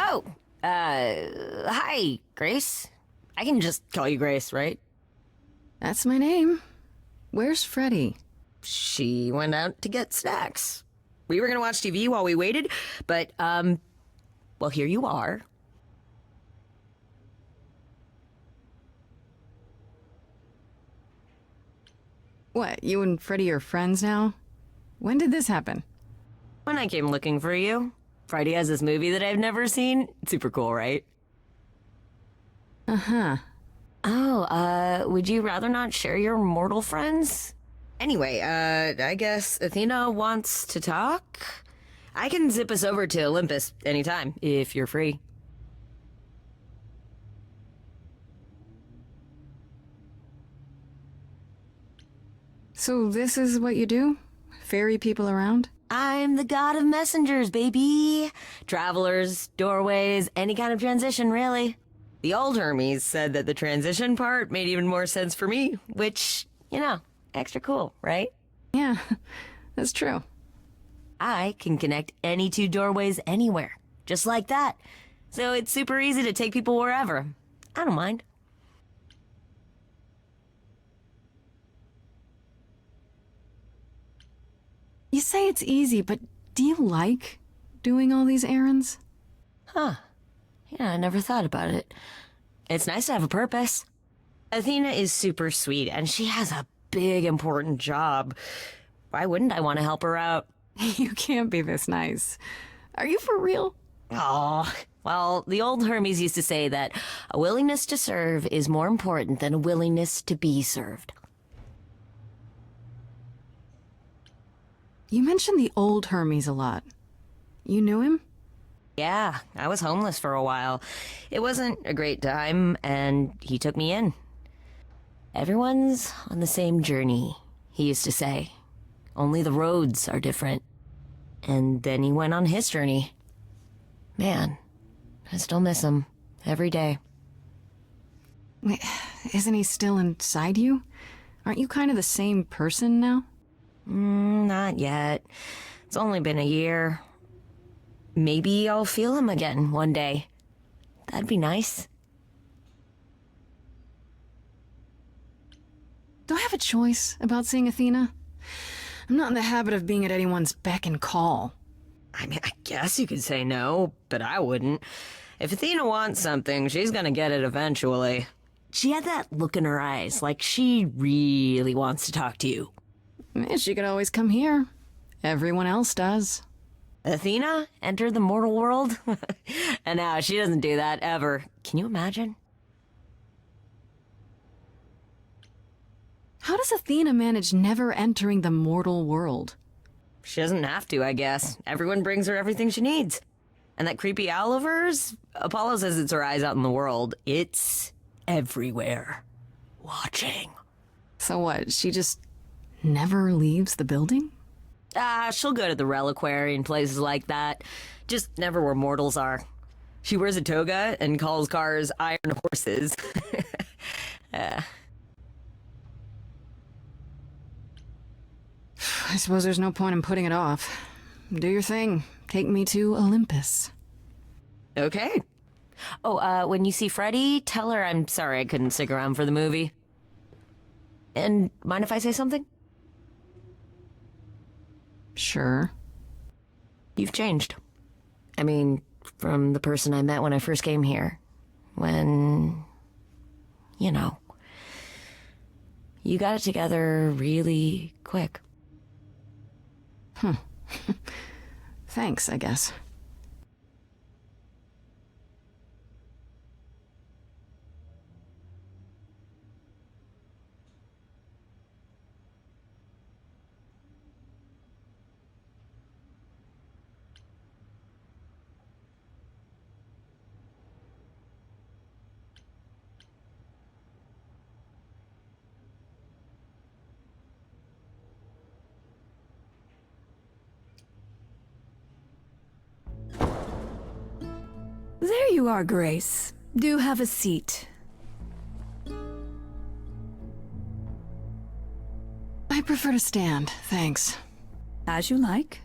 Oh, hi, Grace. I can just call you Grace, right? That's my name. Where's Freddy? She went out to get snacks. We were gonna watch TV while we waited, but, well, here you are. What, you and Freddy are friends now? When did this happen? When I came looking for you, Friday has this movie that I've never seen. It's super cool, right? Uh-huh. Oh, would you rather not share your mortal friends? Anyway, I guess Athena wants to talk? I can zip us over to Olympus anytime, if you're free. So this is what you do? Ferry people around? I'm the god of messengers, baby. Travelers, doorways, any kind of transition, really. The old Hermes said that the transition part made even more sense for me, which, you know, extra cool, right? Yeah, that's true. I can connect any two doorways anywhere, just like that. So it's super easy to take people wherever. I don't mind. You say it's easy, but do you like doing all these errands? Huh. Yeah, I never thought about it. It's nice to have a purpose. Athena is super sweet, and she has a big, important job. Why wouldn't I want to help her out? You can't be this nice. Are you for real? Oh, well, the old Hermes used to say that a willingness to serve is more important than a willingness to be served. You mentioned the old Hermes a lot. You knew him? Yeah, I was homeless for a while. It wasn't a great time, and he took me in. Everyone's on the same journey, he used to say. Only the roads are different. And then he went on his journey. Man, I still miss him every day. Wait, isn't he still inside you? Aren't you kind of the same person now? Not yet. It's only been a year. Maybe I'll feel him again one day. That'd be nice. Do I have a choice about seeing Athena? I'm not in the habit of being at anyone's beck and call. I mean, I guess you could say no, but I wouldn't. If Athena wants something, she's gonna get it eventually. She had that look in her eyes, like she really wants to talk to you. She could always come here. Everyone else does. Athena entered the mortal world? And now she doesn't do that ever. Can you imagine? How does Athena manage never entering the mortal world? She doesn't have to, I guess. Everyone brings her everything she needs. And that creepy owl of hers? Apollo says it's her eyes out in the world. It's everywhere. Watching. So what, she just never leaves the building? She'll go to the reliquary and places like that. Just never where mortals are. She wears a toga and calls cars iron horses. I suppose there's no point in putting it off. Do your thing. Take me to Olympus. Okay. Oh, when you see Freddy, tell her I'm sorry I couldn't stick around for the movie. And mind if I say something? Sure. You've changed. I mean, from the person I met when I first came here. When, you know, you got it together really quick. Thanks, I guess. There you are, Grace. Do have a seat. I prefer to stand, thanks. As you like.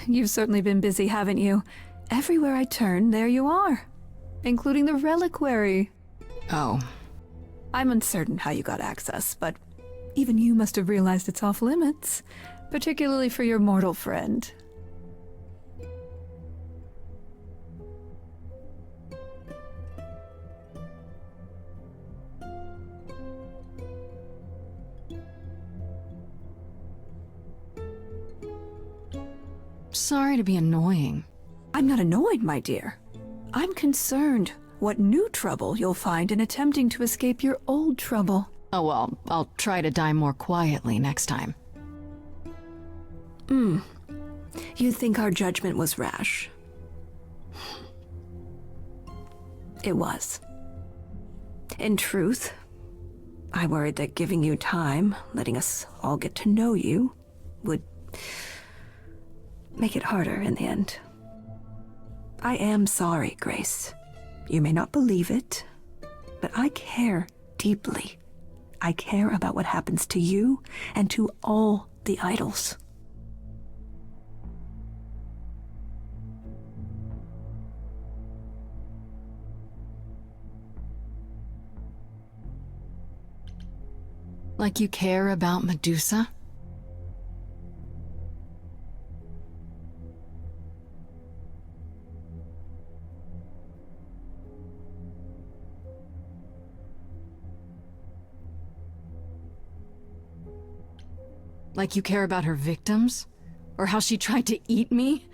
You've certainly been busy, haven't you? Everywhere I turn, there you are. Including the reliquary. Oh. I'm uncertain how you got access, but even you must have realized it's off limits. Particularly for your mortal friend. Sorry to be annoying. I'm not annoyed, my dear. I'm concerned what new trouble you'll find in attempting to escape your old trouble. Oh well, I'll try to die more quietly next time. You think our judgment was rash? It was. In truth, I worried that giving you time, letting us all get to know you, would make it harder in the end. I am sorry, Grace. You may not believe it, but I care deeply. I care about what happens to you and to all the idols. Like you care about Medusa? Like you care about her victims? Or how she tried to eat me?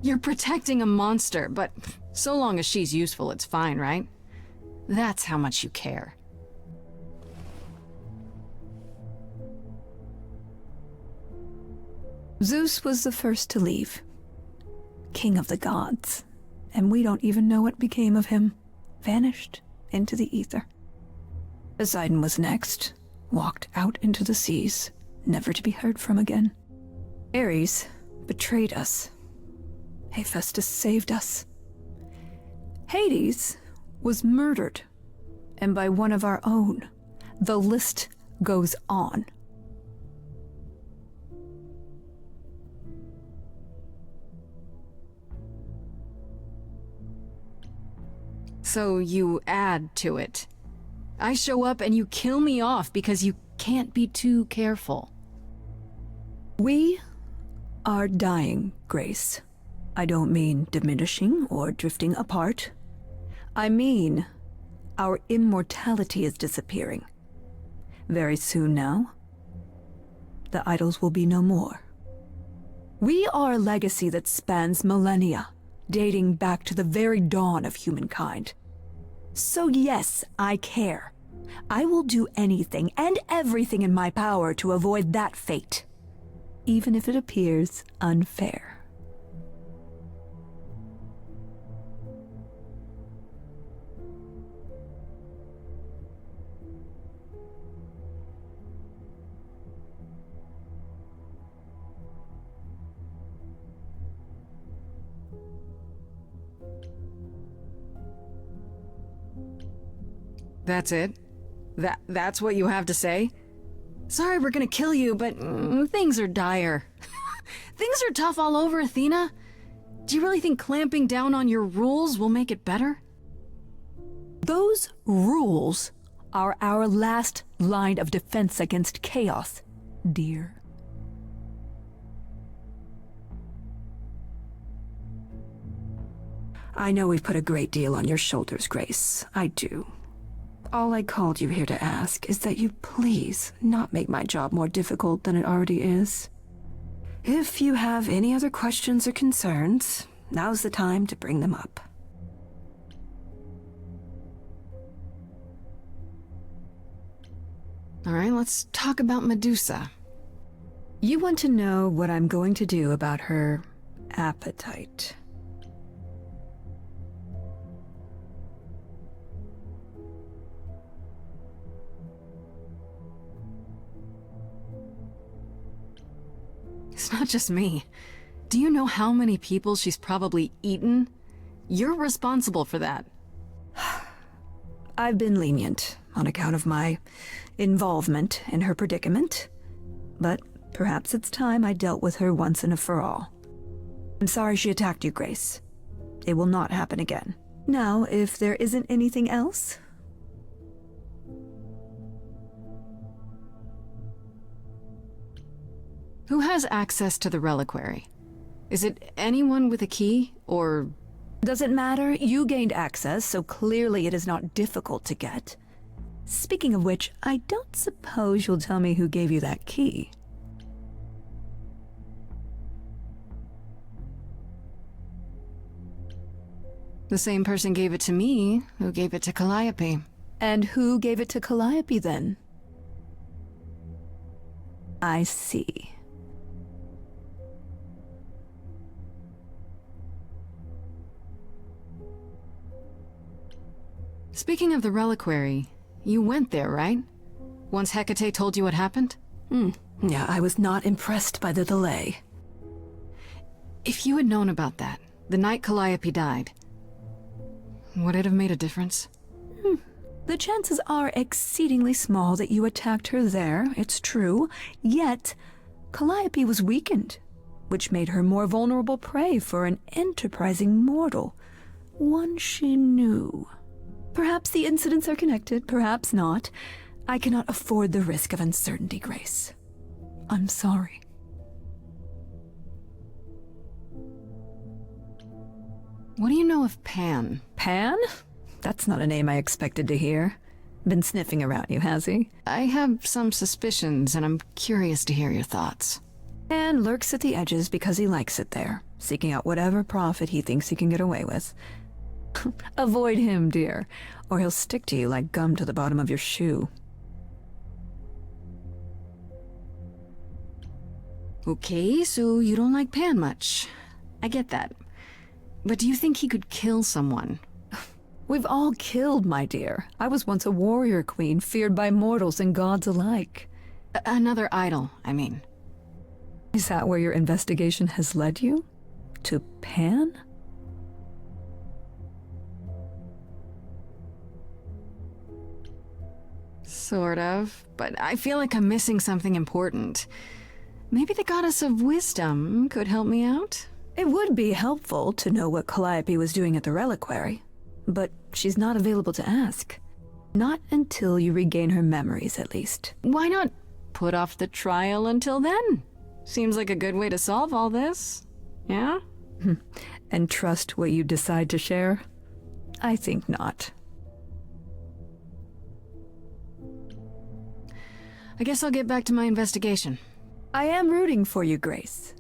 You're protecting a monster, but so long as she's useful, it's fine, right? That's how much you care. Zeus was the first to leave. King of the gods. And we don't even know what became of him. Vanished into the ether. Poseidon was next. Walked out into the seas, never to be heard from again. Ares betrayed us. Hephaestus saved us. Hades was murdered. And by one of our own. The list goes on. So you add to it. I show up and you kill me off because you can't be too careful. We are dying, Grace. I don't mean diminishing or drifting apart. I mean, our immortality is disappearing. Very soon now, the idols will be no more. We are a legacy that spans millennia, dating back to the very dawn of humankind. So yes, I care. I will do anything and everything in my power to avoid that fate, even if it appears unfair. That's it? That's what you have to say? Sorry we're gonna kill you, but things are dire. Things are tough all over, Athena. Do you really think clamping down on your rules will make it better? Those rules are our last line of defense against chaos, dear. I know we've put a great deal on your shoulders, Grace. I do. All I called you here to ask is that you please not make my job more difficult than it already is. If you have any other questions or concerns, now's the time to bring them up. All right, let's talk about Medusa. You want to know what I'm going to do about her appetite. It's not just me. Do you know how many people she's probably eaten? You're responsible for that. I've been lenient on account of my involvement in her predicament, but perhaps it's time I dealt with her once and for all. I'm sorry she attacked you, Grace. It will not happen again. Now, if there isn't anything else... Who has access to the reliquary? Is it anyone with a key, or... Doesn't matter. You gained access, so clearly it is not difficult to get. Speaking of which, I don't suppose you'll tell me who gave you that key. The same person gave it to me, who gave it to Calliope. And who gave it to Calliope, then? I see. Speaking of the reliquary, you went there, right? Once Hecate told you what happened? Yeah, I was not impressed by the delay. If you had known about that, the night Calliope died, would it have made a difference? The chances are exceedingly small that you attacked her there, it's true. Yet, Calliope was weakened, which made her more vulnerable prey for an enterprising mortal. One she knew. Perhaps the incidents are connected, perhaps not. I cannot afford the risk of uncertainty, Grace. I'm sorry. What do you know of Pan? Pan? That's not a name I expected to hear. Been sniffing around you, has he? I have some suspicions, and I'm curious to hear your thoughts. Pan lurks at the edges because he likes it there, seeking out whatever profit he thinks he can get away with. Avoid him, dear, or he'll stick to you like gum to the bottom of your shoe. Okay, so you don't like Pan much. I get that. But do you think he could kill someone? We've all killed, my dear. I was once a warrior queen, feared by mortals and gods alike. Another idol, I mean. Is that where your investigation has led you? To Pan? Sort of, but I feel like I'm missing something important. Maybe the goddess of wisdom could help me out? It would be helpful to know what Calliope was doing at the reliquary, but she's not available to ask. Not until you regain her memories, at least. Why not put off the trial until then? Seems like a good way to solve all this. Yeah? And trust what you decide to share? I think not. I guess I'll get back to my investigation. I am rooting for you, Grace.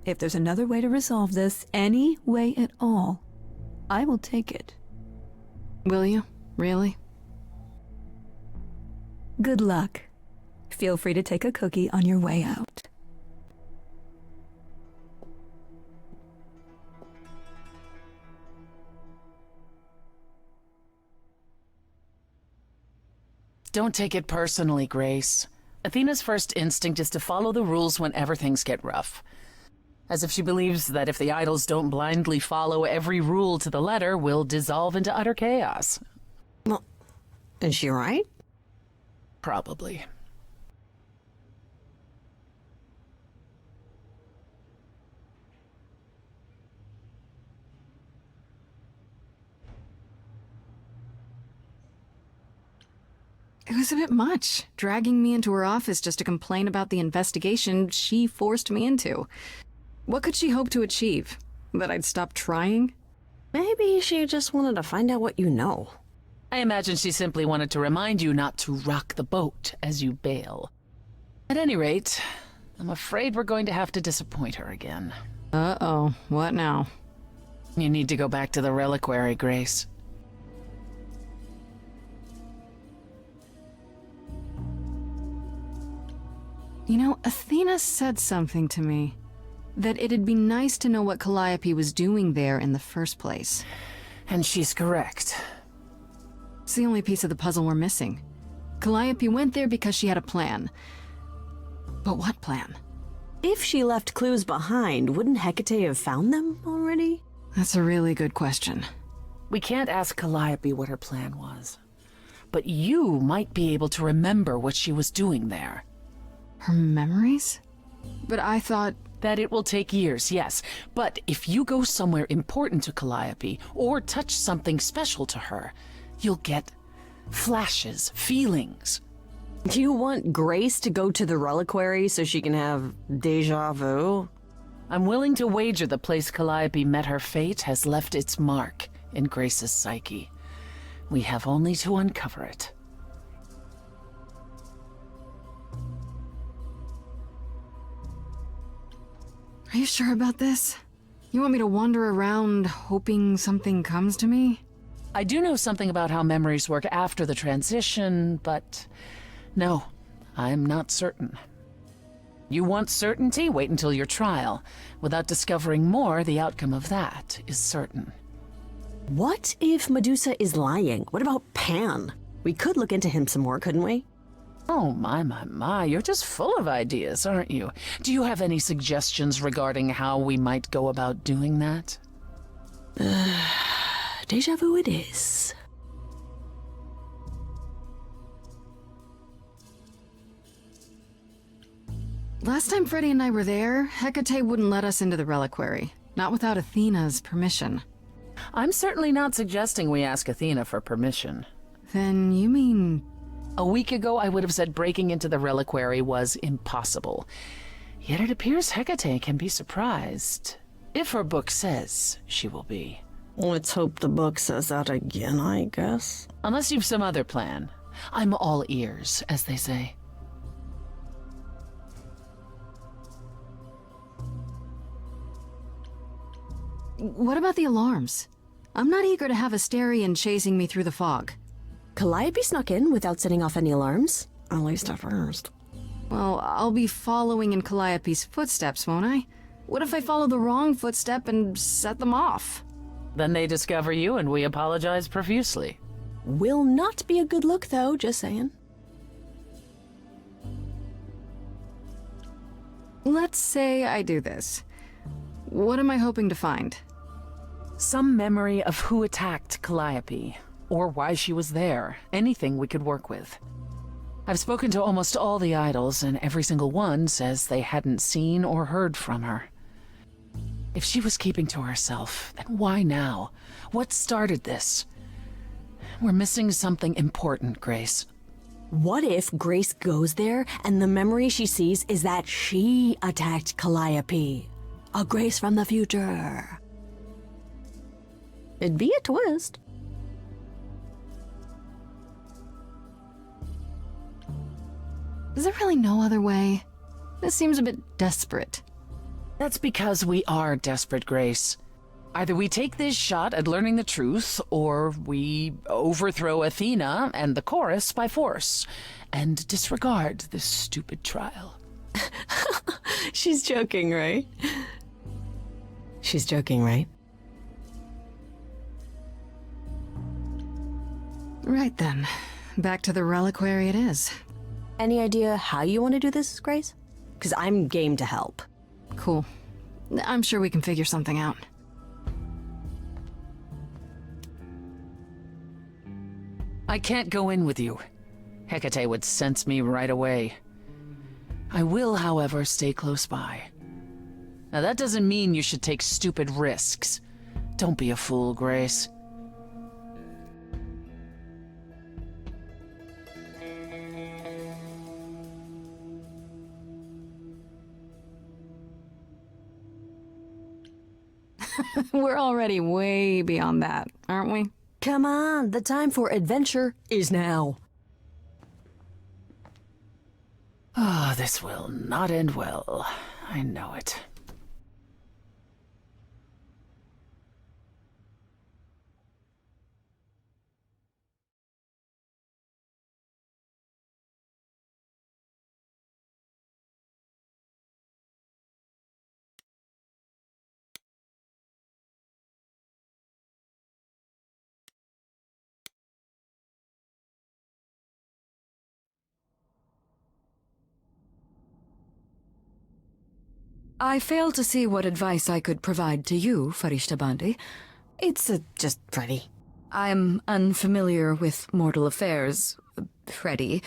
If there's another way to resolve this, any way at all, I will take it. Will you? Really? Good luck. Feel free to take a cookie on your way out. Don't take it personally, Grace. Athena's first instinct is to follow the rules whenever things get rough. As if she believes that if the idols don't blindly follow every rule to the letter, we'll dissolve into utter chaos. Well, is she right? Probably. It was a bit much, dragging me into her office just to complain about the investigation she forced me into. What could she hope to achieve? That I'd stop trying? Maybe she just wanted to find out what you know. I imagine she simply wanted to remind you not to rock the boat as you bail. At any rate, I'm afraid we're going to have to disappoint her again. Uh-oh, what now? You need to go back to the reliquary, Grace. You know, Athena said something to me. That it'd be nice to know what Calliope was doing there in the first place. And she's correct. It's the only piece of the puzzle we're missing. Calliope went there because she had a plan. But what plan? If she left clues behind, wouldn't Hecate have found them already? That's a really good question. We can't ask Calliope what her plan was. But you might be able to remember what she was doing there. Her memories? But I thought That it will take years, yes. But if you go somewhere important to Calliope, or touch something special to her, you'll get flashes, feelings. Do you want Grace to go to the reliquary so she can have deja vu? I'm willing to wager the place Calliope met her fate has left its mark in Grace's psyche. We have only to uncover it. Are you sure about this? You want me to wander around hoping something comes to me? I do know something about how memories work after the transition, but no, I'm not certain. You want certainty? Wait until your trial. Without discovering more, the outcome of that is certain. What if Medusa is lying? What about Pan? We could look into him some more, couldn't we? Oh, my, you're just full of ideas, aren't you? Do you have any suggestions regarding how we might go about doing that? Deja vu it is. Last time Freddy and I were there, Hecate wouldn't let us into the reliquary. Not without Athena's permission. I'm certainly not suggesting we ask Athena for permission. Then you mean... A week ago, I would have said breaking into the reliquary was impossible. Yet it appears Hecate can be surprised. If her book says she will be. Let's hope the book says that again, I guess. Unless you've some other plan. I'm all ears, as they say. What about the alarms? I'm not eager to have Asterion chasing me through the fog. Calliope snuck in without setting off any alarms. At least at first. Well, I'll be following in Calliope's footsteps, won't I? What if I follow the wrong footstep and set them off? Then they discover you and we apologize profusely. Will not be a good look, though, just saying. Let's say I do this. What am I hoping to find? Some memory of who attacked Calliope, or why she was there. Anything we could work with. I've spoken to almost all the idols, and every single one says they hadn't seen or heard from her. If she was keeping to herself, then why now? What started this? We're missing something important, Grace. What if Grace goes there and the memory she sees is that she attacked Calliope? A Grace from the future. It'd be a twist. Is there really no other way? This seems a bit desperate. That's because we are desperate, Grace. Either we take this shot at learning the truth, or we overthrow Athena and the chorus by force, and disregard this stupid trial. She's joking, right? She's joking, right? Right then. Back to the reliquary it is. Any idea how you want to do this, Grace? Because I'm game to help. Cool. I'm sure we can figure something out. I can't go in with you. Hecate would sense me right away. I will, however, stay close by. Now that doesn't mean you should take stupid risks. Don't be a fool, Grace. We're already way beyond that, aren't we? Come on, the time for adventure is now. Oh, this will not end well. I know it. I fail to see what advice I could provide to you, Farishta Bandi. It's just Freddy. I'm unfamiliar with mortal affairs, Freddy.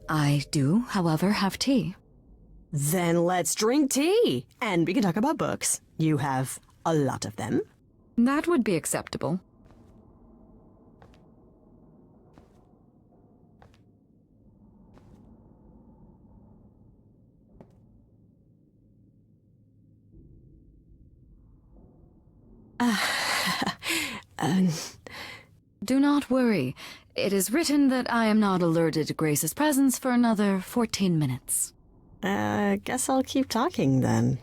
I do, however, have tea. Then let's drink tea, and we can talk about books. You have a lot of them. That would be acceptable. Do not worry. It is written that I am not alerted to Grace's presence for another 14 minutes. Guess I'll keep talking then.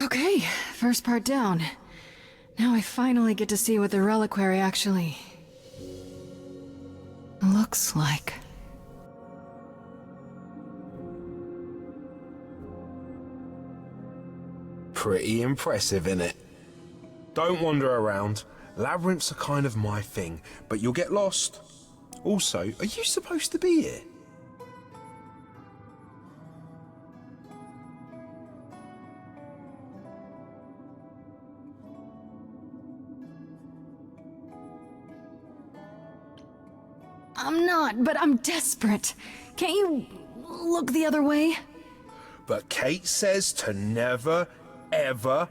Okay, first part down. Now I finally get to see what the reliquary actually looks like. Pretty impressive, innit? Don't wander around. Labyrinths are kind of my thing, but you'll get lost. Also, are you supposed to be here? I'm not, but I'm desperate. Can't you look the other way? But Kate says to never, ever,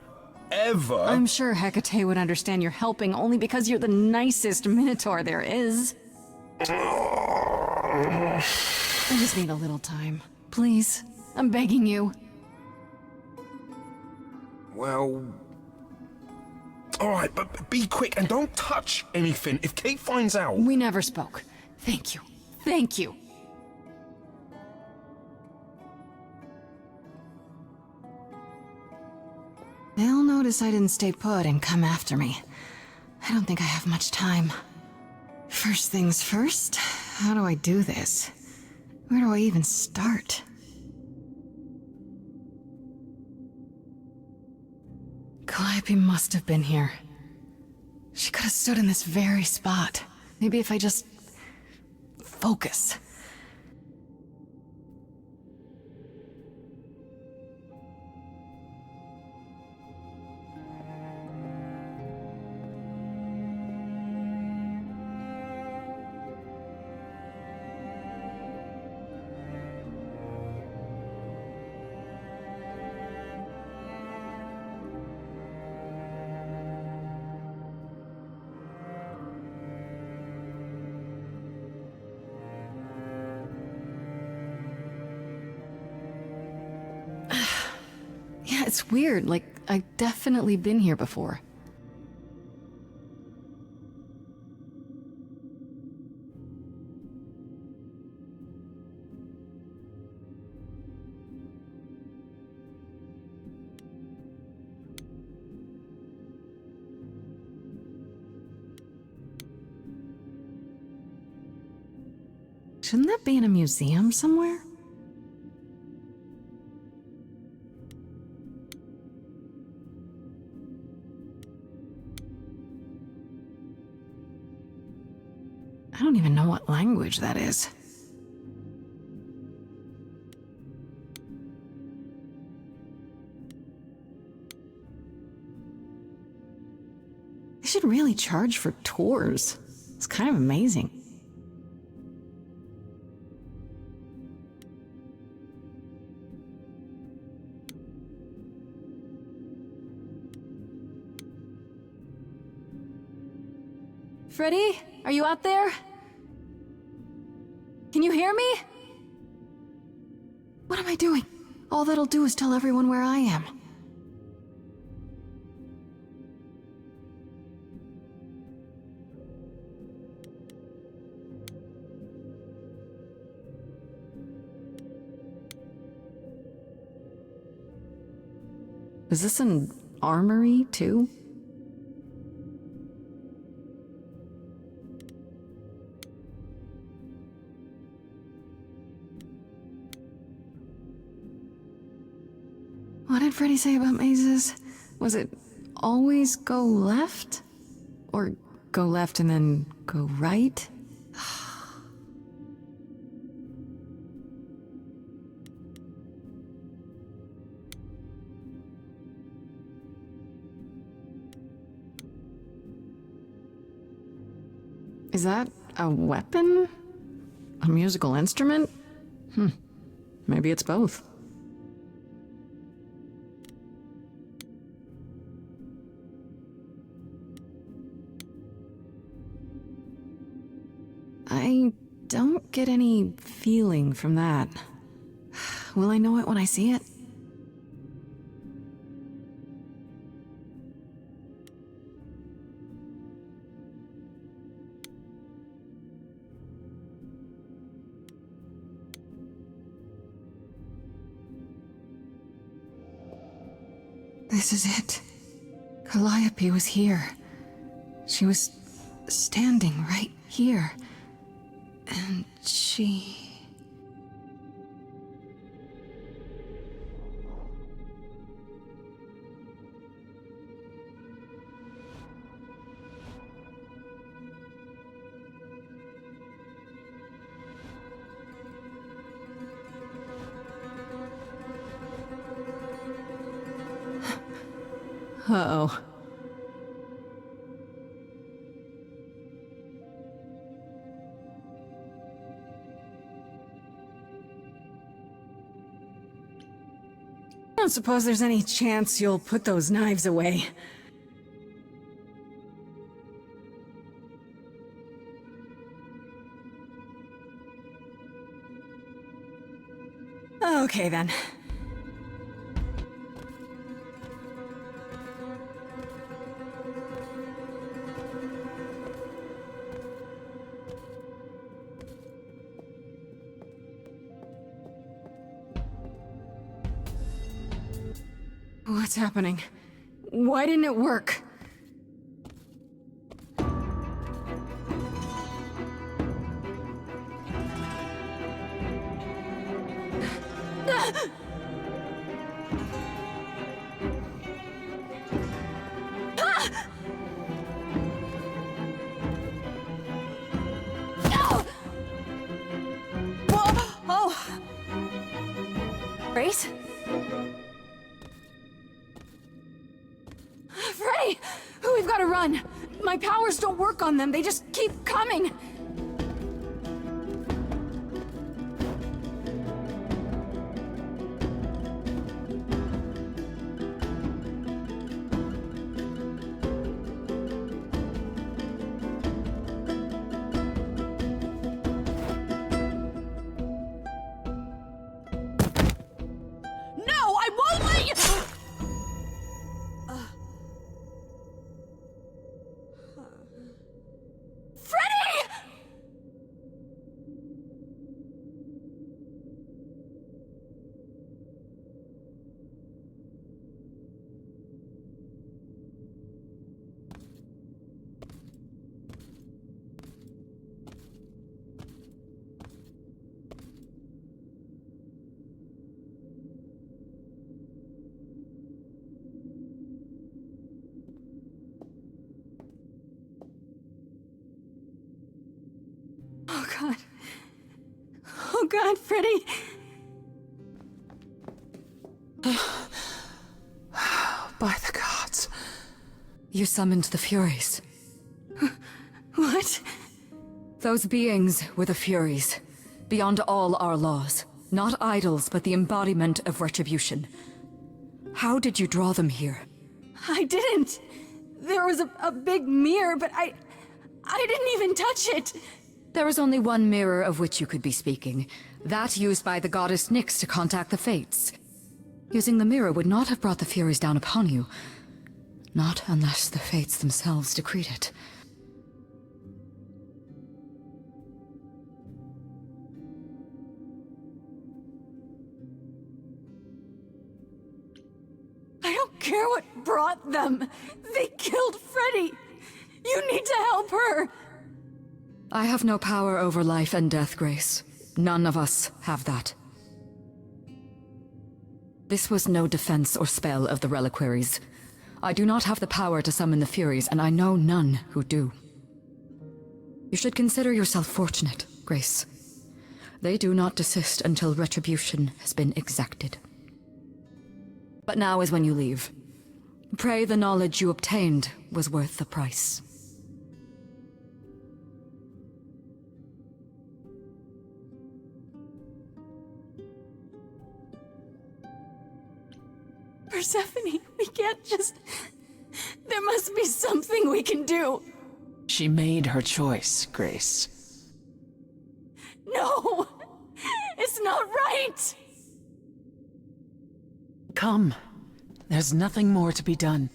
ever... I'm sure Hecate would understand you're helping only because you're the nicest Minotaur there is. I just need a little time. Please, I'm begging you. Well... Alright, but be quick and don't touch anything. If Kate finds out... We never spoke. Thank you. Thank you. They'll notice I didn't stay put and come after me. I don't think I have much time. First things first, how do I do this? Where do I even start? Calliope must have been here. She could have stood in this very spot. Maybe if I just... focus. Yeah, it's weird. Like, I've definitely been here before. Shouldn't that be in a museum somewhere? I don't even know what language that is. They should really charge for tours. It's kind of amazing. Freddy, are you out there? Can you hear me? What am I doing? All that'll do is tell everyone where I am. Is this an armory, too? What did Freddy say about mazes? Was it always go left? Or go left and then go right? Is that a weapon? A musical instrument? Maybe it's both. I don't get any feeling from that. Will I know it when I see it? This is it. Calliope was here. She was standing right here. And she... Uh-oh. I don't suppose there's any chance you'll put those knives away. Okay, then. What's happening? Why didn't it work? Grace? Freddy! We've got to run! My powers don't work on them, they just keep coming! Oh god, Freddy! By the gods. You summoned the Furies. What? Those beings were the Furies, beyond all our laws. Not idols, but the embodiment of retribution. How did you draw them here? I didn't! There was a big mirror, but I didn't even touch it! There is only one mirror of which you could be speaking. That used by the goddess Nyx to contact the Fates. Using the mirror would not have brought the Furies down upon you. Not unless the Fates themselves decreed it. I don't care what brought them! They killed Freddy! You need to help her! I have no power over life and death, Grace. None of us have that. This was no defense or spell of the reliquaries. I do not have the power to summon the Furies, and I know none who do. You should consider yourself fortunate, Grace. They do not desist until retribution has been exacted. But now is when you leave. Pray the knowledge you obtained was worth the price. Persephone, we can't just... There must be something we can do. She made her choice, Grace. No! It's not right! Come. There's nothing more to be done.